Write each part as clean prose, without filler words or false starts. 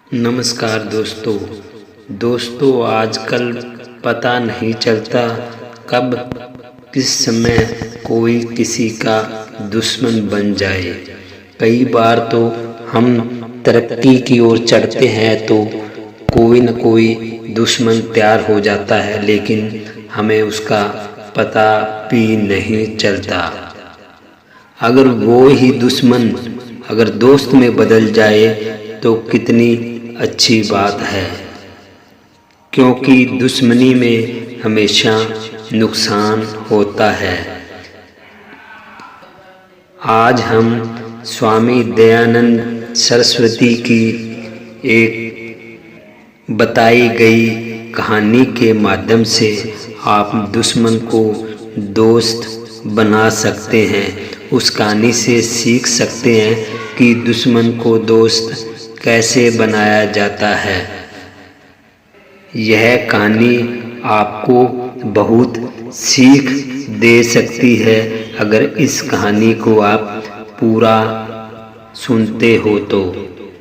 नमस्कार दोस्तों आजकल पता नहीं चलता कब किस समय कोई किसी का दुश्मन बन जाए। कई बार तो हम तरक्की की ओर चढ़ते हैं तो कोई न कोई दुश्मन तैयार हो जाता है, लेकिन हमें उसका पता भी नहीं चलता। अगर वो ही दुश्मन अगर दोस्त में बदल जाए तो कितनी अच्छी बात है, क्योंकि दुश्मनी में हमेशा नुकसान होता है। आज हम स्वामी दयानंद सरस्वती की एक बताई गई कहानी के माध्यम से आप दुश्मन को दोस्त बना सकते हैं। उस कहानी से सीख सकते हैं कि दुश्मन को दोस्त कैसे बनाया जाता है। यह कहानी आपको बहुत सीख दे सकती है अगर इस कहानी को आप पूरा सुनते हो तो।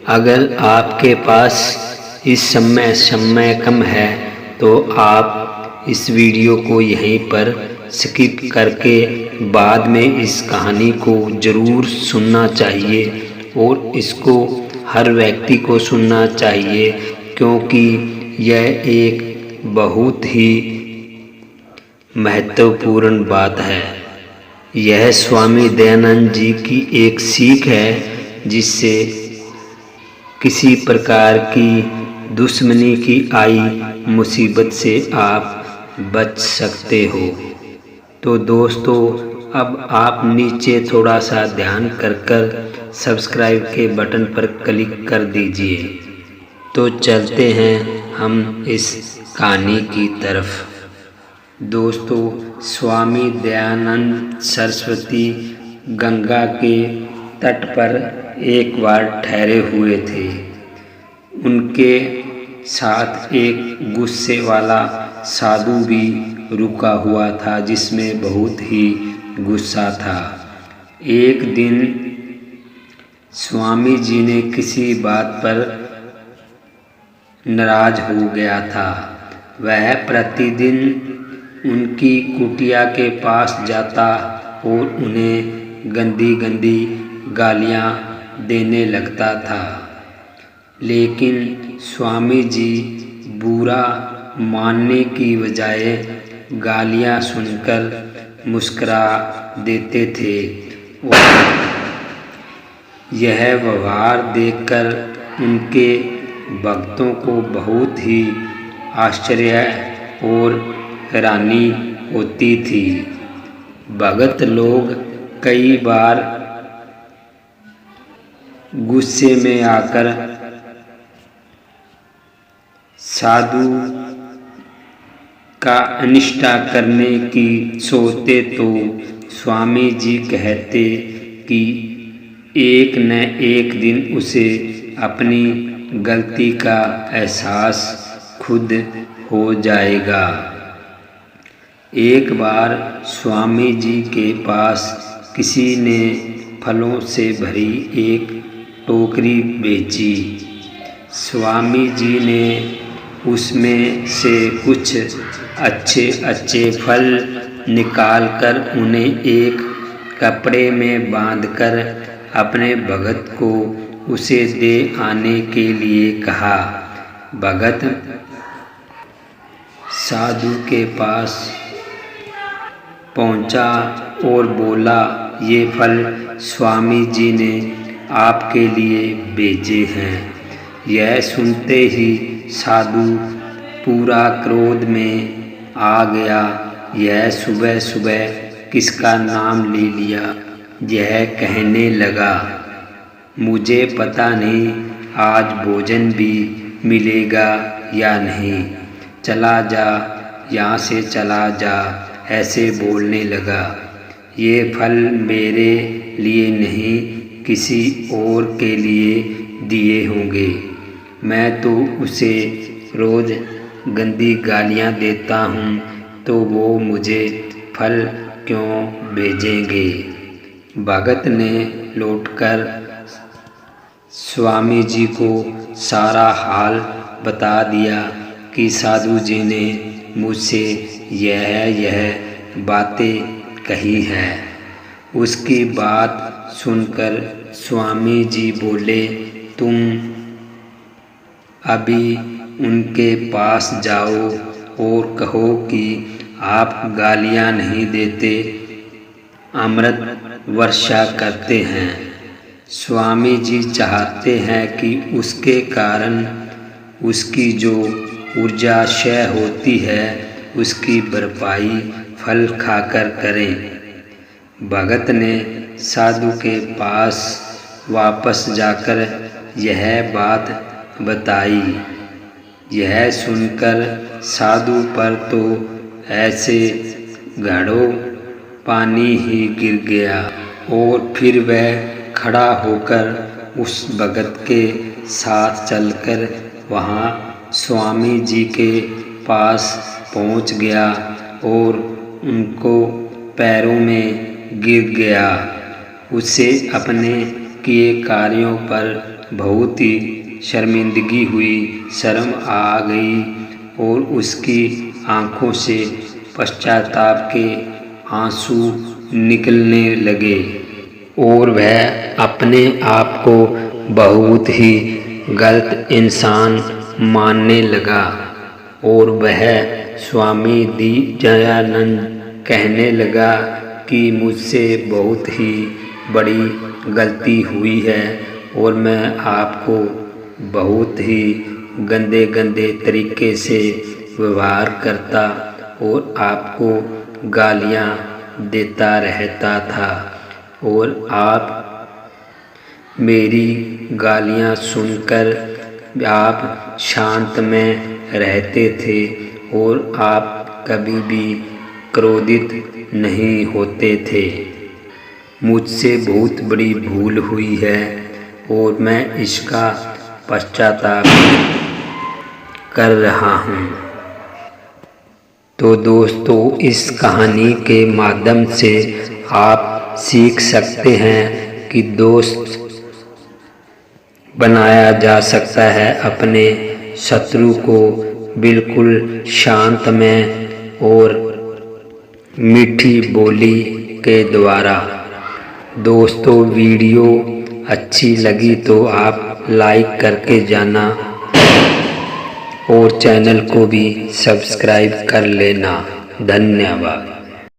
अगर आपके पास इस समय कम है तो आप इस वीडियो को यहीं पर स्किप करके बाद में इस कहानी को ज़रूर सुनना चाहिए, और इसको हर व्यक्ति को सुनना चाहिए, क्योंकि यह एक बहुत ही महत्वपूर्ण बात है। यह स्वामी दयानंद जी की एक सीख है, जिससे किसी प्रकार की दुश्मनी की आई मुसीबत से आप बच सकते हो। तो दोस्तों, अब आप नीचे थोड़ा सा ध्यान कर सब्सक्राइब के बटन पर क्लिक कर दीजिए। तो चलते हैं हम इस कहानी की तरफ। दोस्तों, स्वामी दयानंद सरस्वती गंगा के तट पर एक बार ठहरे हुए थे। उनके साथ एक गुस्से वाला साधु भी रुका हुआ था, जिसमें बहुत ही गुस्सा था। एक दिन स्वामी जी ने किसी बात पर नाराज हो गया था। वह प्रतिदिन उनकी कुटिया के पास जाता और उन्हें गंदी गंदी गालियां देने लगता था, लेकिन स्वामी जी बुरा मानने की बजाय गालियां सुनकर मुस्कुरा देते थे, और यह व्यवहार देखकर उनके भक्तों को बहुत ही आश्चर्य और हैरानी होती थी। भगत लोग कई बार गुस्से में आकर साधु का अनिष्टा करने की सोचते तो स्वामी जी कहते कि एक न एक दिन उसे अपनी गलती का एहसास खुद हो जाएगा। एक बार स्वामी जी के पास किसी ने फलों से भरी एक टोकरी बेची। स्वामी जी ने उसमें से कुछ अच्छे फल निकालकर उन्हें एक कपड़े में बांधकर अपने भगत को उसे दे आने के लिए कहा। भगत साधु के पास पहुंचा और बोला, ये फल स्वामी जी ने आपके लिए भेजे हैं। यह सुनते ही साधु पूरा क्रोध में आ गया। यह सुबह सुबह किसका नाम ले लिया। यह कहने लगा, मुझे पता नहीं आज भोजन भी मिलेगा या नहीं, चला जा, यहाँ से चला जा, ऐसे बोलने लगा। ये फल मेरे लिए नहीं, किसी और के लिए दिए होंगे। मैं तो उसे रोज़ गंदी गालियाँ देता हूँ, तो वो मुझे फल क्यों भेजेंगे। भगत ने लौटकर स्वामी जी को सारा हाल बता दिया कि साधु जी ने मुझसे यह बातें कही है। उसकी बात सुनकर स्वामी जी बोले, तुम अभी उनके पास जाओ और कहो कि आप गालियाँ नहीं देते, अमृत वर्षा करते हैं। स्वामी जी चाहते हैं कि उसके कारण उसकी जो ऊर्जा क्षय होती है उसकी भरपाई फल खाकर करें। भगत ने साधु के पास वापस जाकर यह बात बताई। यह सुनकर साधु पर तो ऐसे घड़ों पानी ही गिर गया और फिर वह खड़ा होकर उस भगत के साथ चलकर वहाँ स्वामी जी के पास पहुँच गया और उनको पैरों में गिर गया। उसे अपने किए कार्यों पर बहुत ही शर्मिंदगी हुई, शर्म आ गई और उसकी आँखों से पश्चाताप के आंसू निकलने लगे और वह अपने आप को बहुत ही गलत इंसान मानने लगा और वह स्वामी दयानंद कहने लगा कि मुझसे बहुत ही बड़ी गलती हुई है और मैं आपको बहुत ही गंदे तरीके से व्यवहार करता और आपको गालियाँ देता रहता था और आप मेरी गालियाँ सुनकर आप शांत में रहते थे और आप कभी भी क्रोधित नहीं होते थे। मुझसे बहुत बड़ी भूल हुई है और मैं इसका पश्चाताप कर रहा हूँ। तो दोस्तों, इस कहानी के माध्यम से आप सीख सकते हैं कि दोस्त बनाया जा सकता है अपने शत्रु को बिल्कुल शांत में और मीठी बोली के द्वारा। दोस्तों, वीडियो अच्छी लगी तो आप लाइक करके जाना और चैनल को भी सब्सक्राइब कर लेना। धन्यवाद।